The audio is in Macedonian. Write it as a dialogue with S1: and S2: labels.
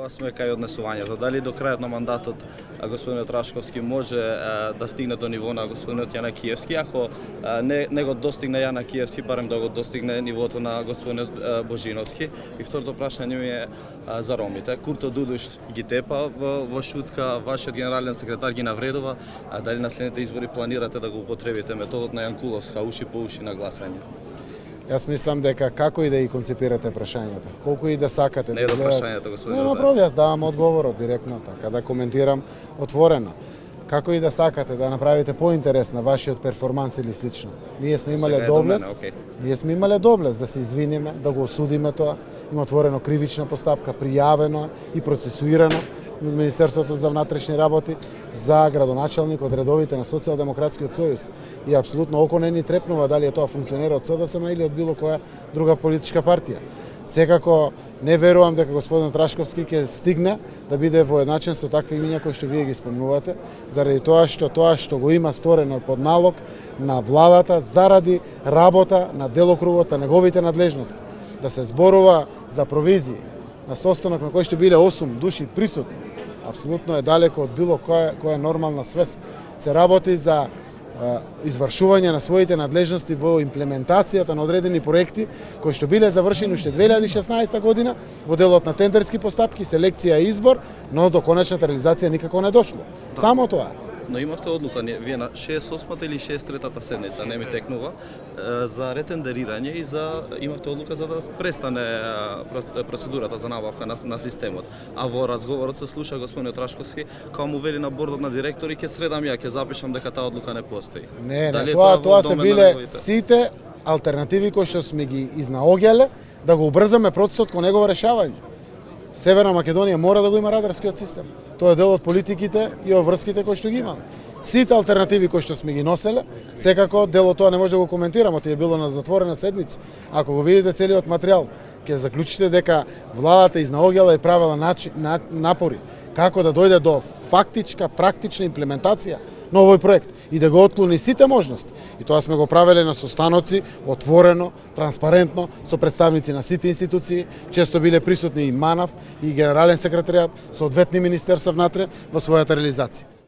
S1: Тоа сме кај однесувањето. Дали до крајот на мандатот господинот Рашковски може да стигне до ниво на господинот Јанакиевски, ако не го достигне Јанакиевски, барем да го достигне нивото на господинот Божиновски. И второто прашање ми е за ромите. Курто Дудуш ги тепа во шутка, вашиот генерален секретар ги навредува, дали на следните избори планирате да го употребите методот на Јанкуловска, уши по уши на гласање?
S2: Јас мислам дека како и да ги концепирате прашањата, колку и да сакате
S1: Не е до
S2: изгледат-
S1: прашањето, господин
S2: Нема
S1: Лозаев.
S2: проблем, јас давам одговорот директно, така да коментирам отворено. Како и да сакате да направите поинтересна вашиот перформанс или слично. Ние сме
S1: Сега
S2: имале
S1: е до
S2: доблес,
S1: мене, окей.
S2: ние сме имале доблес да се извиниме, да го осудиме тоа. Има отворено кривична постапка, пријавено и процесуирано од Министерството за внатрешни работи за градоначалник од редовите на Социјалдемократскиот сојуз. И апсолутно око не ни трепнува дали е тоа функционер од СДСМ или од било која друга политичка партија. Секако не верувам дека господинот Рашковски ќе стигне да биде воедначен со такви имиња кои што вие ги спомнувате, заради тоа што го има сторено под налог на владата заради работа на делокругот на неговите надлежности. Да се зборува за провизии на состанок на кој што биле 8 души присутни, апсолутно е далеко од било која нормална свест. Се работи за извршување на своите надлежности во имплементацијата на одредени проекти кои што биле завршени уште 2016 година во делот на тендерски постапки, селекција и избор, но до конечната реализација никако не дошло. Само тоа.
S1: Но имавте одлука, вие на 68-та или 63-та седница, не ми текнува, за ретендерирање и имавте одлука за да престане процедурата за набавка на системот. А во разговорот се слуша господинот Рашковски, као му вели на бордот на директори, ќе средам ја, ќе запишам дека таа одлука не постои.
S2: Не,
S1: Дали е
S2: тоа
S1: во
S2: се
S1: домен на
S2: биле
S1: неговите?
S2: сите алтернативи кои што сме ги изнаоѓале да го убрзаме процесот кон негово решавање. Северна Македонија мора да го има радарскиот систем. Тоа е дел од политиките и од врските кои што ги имаме. Сите алтернативи кои што сме ги носеле, секако дел од тоа не може да го коментирам, тоа е било на затворена седница. Ако го видите целиот материјал, ќе заклучите дека владата изнаоѓала и правела напори како да дојде до фактичка, практична имплементација на овој проект и да го отклони сите можности. И тоа сме го правеле на состаноци, отворено, транспарентно, со представници на сите институции, често биле присутни и МАНАВ, и генерален секретаријат, соодветни министерства внатре во својата реализација.